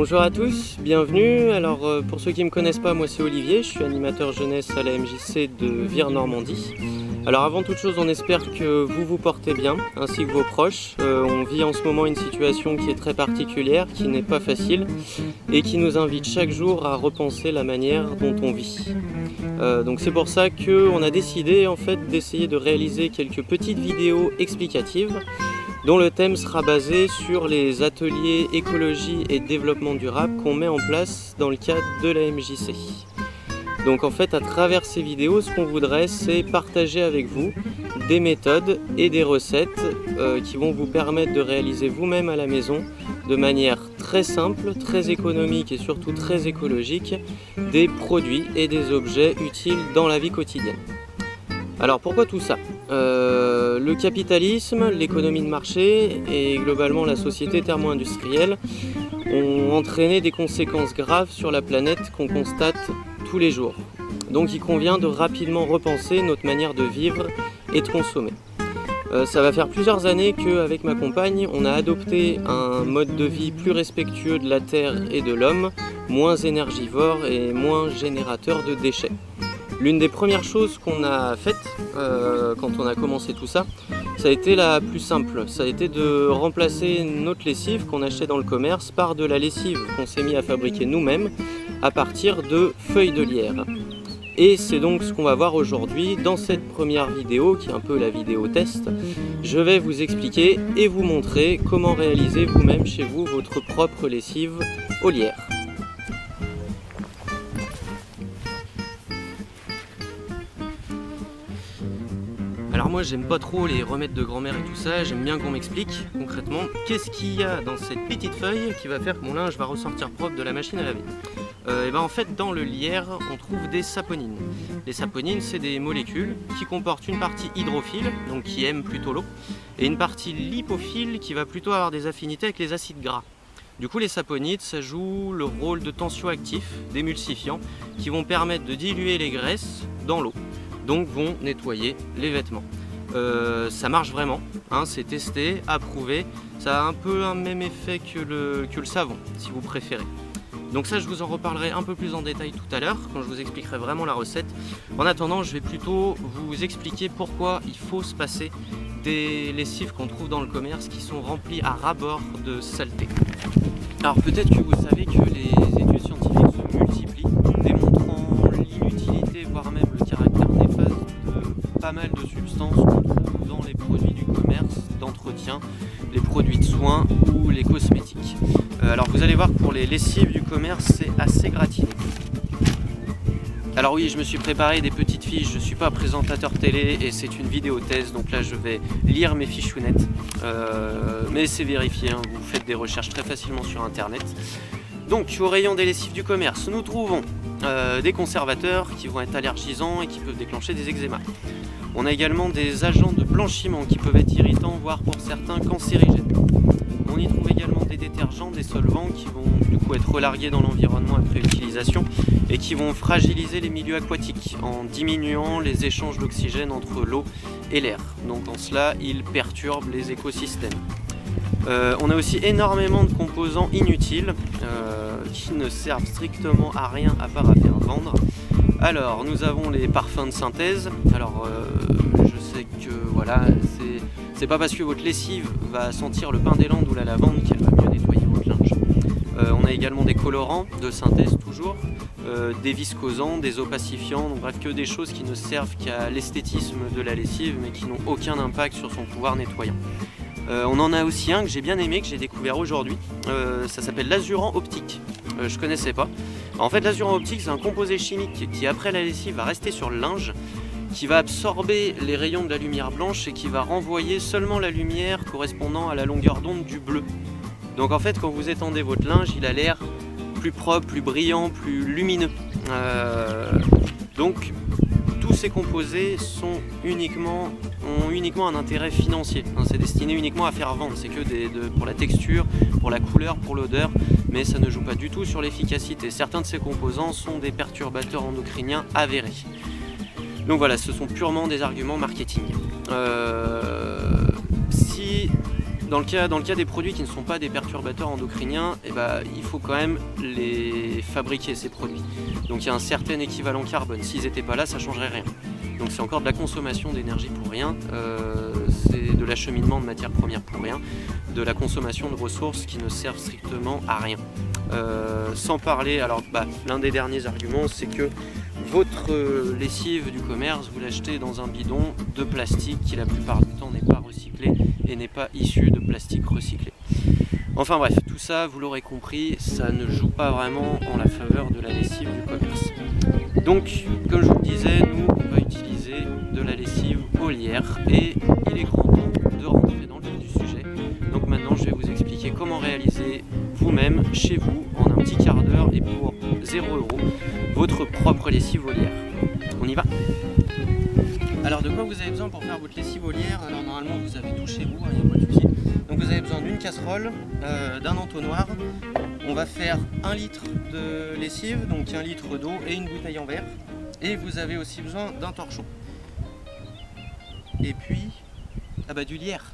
Bonjour à tous, bienvenue. Alors pour ceux qui ne me connaissent pas, moi c'est Olivier, je suis animateur jeunesse à la MJC de Vire-Normandie. Alors avant toute chose, on espère que vous vous portez bien, ainsi que vos proches. On vit en ce moment une situation qui est très particulière, qui n'est pas facile et qui nous invite chaque jour à repenser la manière dont on vit. Donc c'est pour ça qu'on a décidé en fait d'essayer de réaliser quelques petites vidéos explicatives dont le thème sera basé sur les ateliers écologie et développement durable qu'on met en place dans le cadre de la MJC. Donc en fait, à travers ces vidéos, ce qu'on voudrait, c'est partager avec vous des méthodes et des recettes qui vont vous permettre de réaliser vous-même à la maison, de manière très simple, très économique et surtout très écologique, des produits et des objets utiles dans la vie quotidienne. Alors pourquoi tout ça ? Le capitalisme, l'économie de marché et globalement la société thermo-industrielle ont entraîné des conséquences graves sur la planète qu'on constate tous les jours. Donc il convient de rapidement repenser notre manière de vivre et de consommer. Ça va faire plusieurs années qu'avec ma compagne, on a adopté un mode de vie plus respectueux de la terre et de l'homme, moins énergivore et moins générateur de déchets. L'une des premières choses qu'on a faites quand on a commencé tout ça, ça a été la plus simple. Ça a été de remplacer notre lessive qu'on achetait dans le commerce par de la lessive qu'on s'est mis à fabriquer nous-mêmes à partir de feuilles de lierre. Et c'est donc ce qu'on va voir aujourd'hui dans cette première vidéo, qui est un peu la vidéo test. Je vais vous expliquer et vous montrer comment réaliser vous-même chez vous votre propre lessive aux lierres. Alors moi j'aime pas trop les remèdes de grand-mère et tout ça, j'aime bien qu'on m'explique concrètement qu'est-ce qu'il y a dans cette petite feuille qui va faire que mon linge va ressortir propre de la machine à laver. Et ben en fait dans le lierre on trouve des saponines. Les saponines c'est des molécules qui comportent une partie hydrophile, donc qui aime plutôt l'eau, et une partie lipophile qui va plutôt avoir des affinités avec les acides gras. Du coup les saponides ça joue le rôle de tensioactifs, d'émulsifiants, qui vont permettre de diluer les graisses dans l'eau. Donc vont nettoyer les vêtements. Ça marche vraiment, hein, c'est testé, approuvé, ça a un peu un même effet que le savon, si vous préférez. Donc ça je vous en reparlerai un peu plus en détail tout à l'heure, quand je vous expliquerai vraiment la recette. En attendant, je vais plutôt vous expliquer pourquoi il faut se passer des lessives qu'on trouve dans le commerce qui sont remplies à ras-bord de saleté. Alors peut-être que vous savez que les études scientifiques se multiplient, démontrant l'inutilité, voire même le caractère néfaste de pas mal de substances qu'on trouve dans les produits du commerce, d'entretien, les produits de soins ou les cosmétiques. Alors vous allez voir, pour les lessives du commerce, c'est assez gratiné. Alors oui, je me suis préparé des petites fiches, je ne suis pas présentateur télé et c'est une vidéo thèse, donc là je vais lire mes fichounettes. Mais c'est vérifié, hein, vous faites des recherches très facilement sur internet. Donc au rayon des lessives du commerce, nous trouvons des conservateurs qui vont être allergisants et qui peuvent déclencher des eczémas. On a également des agents de blanchiment qui peuvent être irritants, voire pour certains cancérigènes. On y trouve également des détergents, des solvants qui vont du coup être relargués dans l'environnement après utilisation et qui vont fragiliser les milieux aquatiques en diminuant les échanges d'oxygène entre l'eau et l'air. Donc en cela, ils perturbent les écosystèmes. On a aussi énormément de composants inutiles qui ne servent strictement à rien à part à faire vendre. Alors nous avons les parfums de synthèse. Alors je sais que voilà, c'est pas parce que votre lessive va sentir le pin des Landes ou la lavande qu'elle va mieux nettoyer votre linge. On a également des colorants de synthèse toujours, des viscosants, des opacifiants, donc bref que des choses qui ne servent qu'à l'esthétisme de la lessive mais qui n'ont aucun impact sur son pouvoir nettoyant. On en a aussi un que j'ai bien aimé, que j'ai découvert aujourd'hui, ça s'appelle l'azurant optique, je connaissais pas. En fait l'azurant optique c'est un composé chimique qui après la lessive va rester sur le linge, qui va absorber les rayons de la lumière blanche et qui va renvoyer seulement la lumière correspondant à la longueur d'onde du bleu. Donc en fait quand vous étendez votre linge il a l'air plus propre, plus brillant, plus lumineux. Donc tous ces composés ont uniquement un intérêt financier. C'est destiné uniquement à faire vendre, c'est que pour la texture, pour la couleur, pour l'odeur, mais ça ne joue pas du tout sur l'efficacité. Certains de ces composants sont des perturbateurs endocriniens avérés. Donc voilà, ce sont purement des arguments marketing. Si Dans le cas des produits qui ne sont pas des perturbateurs endocriniens, il faut quand même les fabriquer, ces produits. Donc il y a un certain équivalent carbone. S'ils n'étaient pas là, ça ne changerait rien. Donc c'est encore de la consommation d'énergie pour rien, c'est de l'acheminement de matières premières pour rien, de la consommation de ressources qui ne servent strictement à rien. Sans parler, alors l'un des derniers arguments, c'est que votre lessive du commerce, vous l'achetez dans un bidon de plastique qui la plupart du temps n'est pas recyclé et n'est pas issu de plastique recyclé. Enfin bref, tout ça, vous l'aurez compris, ça ne joue pas vraiment en la faveur de la lessive du commerce. Donc, comme je vous le disais, nous, on va utiliser de la lessive au lierre et il est grand temps de rentrer dans le vif du sujet. Donc maintenant, je vais vous expliquer comment réaliser vous-même, chez vous, en un petit quart d'heure et pour 0 €, votre propre lessive au lierre. On y va? Alors de quoi vous avez besoin pour faire votre lessive au lierre? Alors normalement vous avez tout chez vous, il n'y a pas de souci. Donc vous avez besoin d'une casserole, d'un entonnoir. On va faire 1 litre de lessive, donc 1 litre d'eau et une bouteille en verre. Et vous avez aussi besoin d'un torchon. Et puis, du lierre.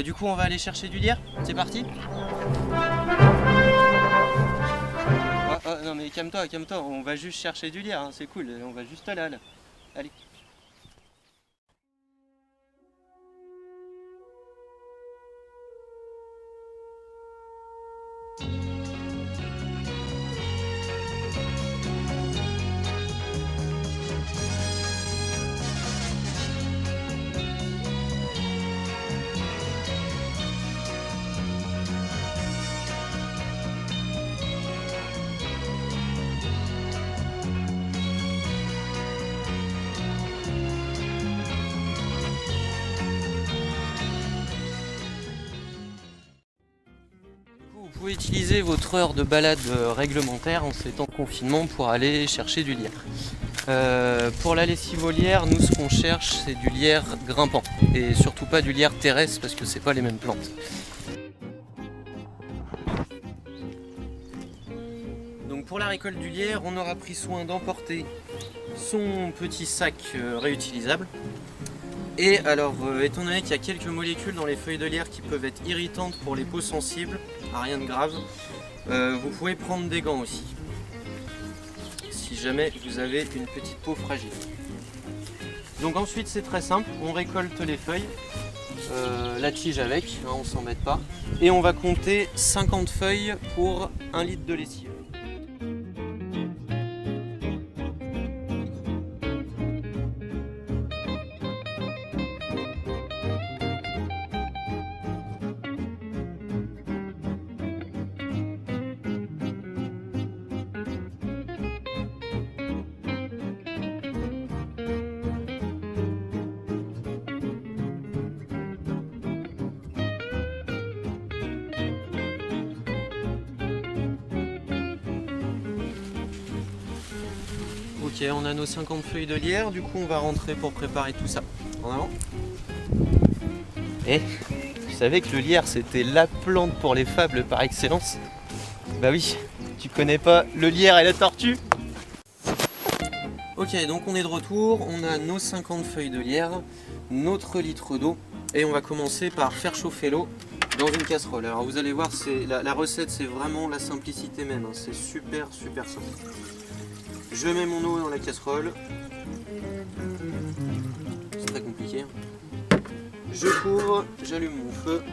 Du coup on va aller chercher du lierre, c'est parti. Non mais calme-toi, on va juste chercher du lierre, hein, c'est cool, on va juste là. Allez. Vous pouvez utiliser votre heure de balade réglementaire en ces temps de confinement pour aller chercher du lierre. Pour la lessive au lierre, nous ce qu'on cherche c'est du lierre grimpant et surtout pas du lierre terrestre parce que c'est pas les mêmes plantes. Donc pour la récolte du lierre, on aura pris soin d'emporter son petit sac réutilisable. Et alors, étant donné qu'il y a quelques molécules dans les feuilles de lierre qui peuvent être irritantes pour les peaux sensibles, rien de grave, vous pouvez prendre des gants aussi, si jamais vous avez une petite peau fragile. Donc ensuite c'est très simple, on récolte les feuilles, la tige avec, hein, on s'embête pas, et on va compter 50 feuilles pour 1 litre de lessive. Ok, on a nos 50 feuilles de lierre, du coup on va rentrer pour préparer tout ça. En avant. Et tu savais que le lierre c'était la plante pour les fables par excellence? Bah oui, tu connais pas le lierre et la tortue? Ok, donc on est de retour, on a nos 50 feuilles de lierre, notre litre d'eau, et on va commencer par faire chauffer l'eau dans une casserole. Alors vous allez voir, la recette c'est vraiment la simplicité même, hein. C'est super simple. Je mets mon eau dans la casserole. C'est très compliqué. Je couvre, j'allume mon feu.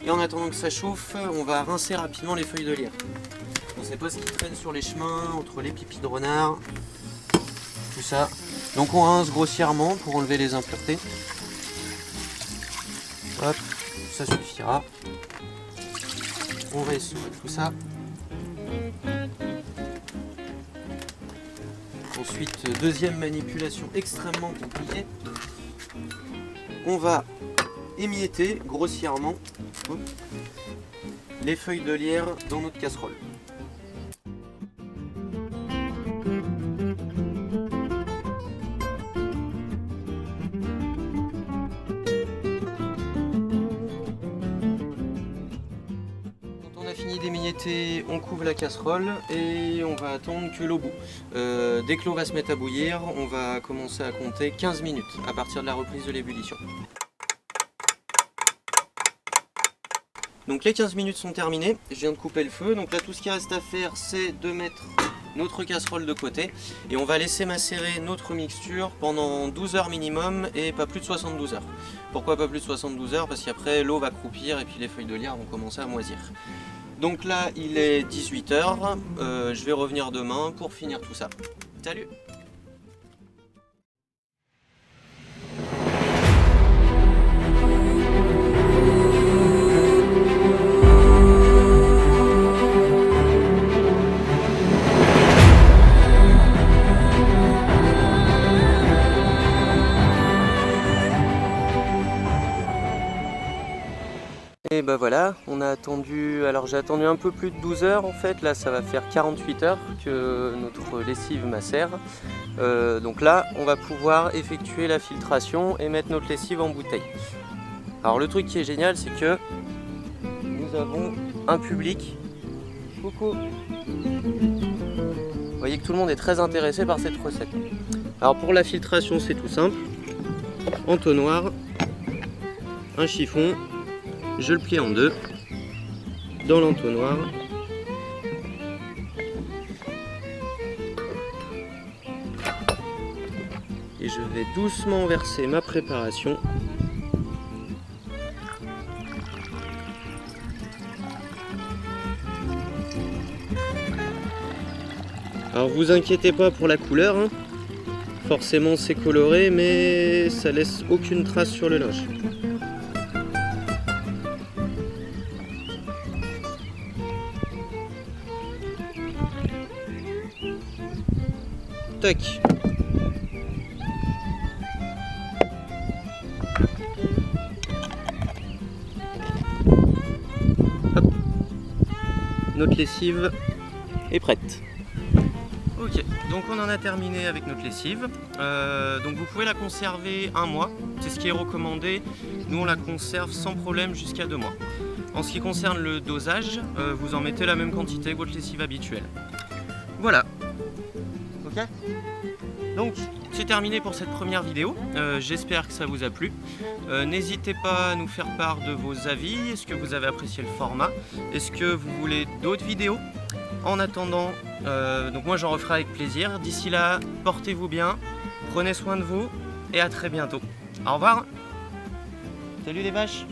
Et en attendant que ça chauffe, on va rincer rapidement les feuilles de lierre. On ne sait pas ce qui traîne sur les chemins, entre les pipis de renard, tout ça. Donc on rince grossièrement pour enlever les impuretés. Hop, ça suffira. On va essuyer tout ça. Ensuite, deuxième manipulation extrêmement compliquée. On va émietter grossièrement les feuilles de lierre dans notre casserole. Fini d'émietter, on couvre la casserole et on va attendre que l'eau bout. Dès que l'eau va se mettre à bouillir, on va commencer à compter 15 minutes à partir de la reprise de l'ébullition. Donc les 15 minutes sont terminées, je viens de couper le feu. Donc là tout ce qui reste à faire c'est de mettre notre casserole de côté. Et on va laisser macérer notre mixture pendant 12 heures minimum et pas plus de 72 heures. Pourquoi pas plus de 72 heures? Parce qu'après l'eau va croupir et puis les feuilles de lierre vont commencer à moisir. Donc là il est 18 heures, je vais revenir demain pour finir tout ça. Salut! Et bah voilà, on a attendu, alors j'ai attendu un peu plus de 12 heures en fait, là ça va faire 48 heures que notre lessive macère. Donc là on va pouvoir effectuer la filtration et mettre notre lessive en bouteille. Alors le truc qui est génial c'est que nous avons un public. Coucou. Vous voyez que tout le monde est très intéressé par cette recette. Alors pour la filtration c'est tout simple, entonnoir, un chiffon. Je le plie en deux dans l'entonnoir. Et je vais doucement verser ma préparation. Alors vous inquiétez pas pour la couleur, hein. Forcément c'est coloré mais ça laisse aucune trace sur le linge. Tac. Hop. Notre lessive est prête. Ok, donc on en a terminé avec notre lessive. Donc vous pouvez la conserver un mois, c'est ce qui est recommandé. Nous on la conserve sans problème jusqu'à 2 mois. En ce qui concerne le dosage, vous en mettez la même quantité que votre lessive habituelle. Voilà. Ok. Donc c'est terminé pour cette première vidéo, j'espère que ça vous a plu. N'hésitez pas à nous faire part de vos avis, est-ce que vous avez apprécié le format, est-ce que vous voulez d'autres vidéos? En attendant, donc moi j'en referai avec plaisir. D'ici là, portez-vous bien, prenez soin de vous et à très bientôt. Au revoir. Salut les vaches.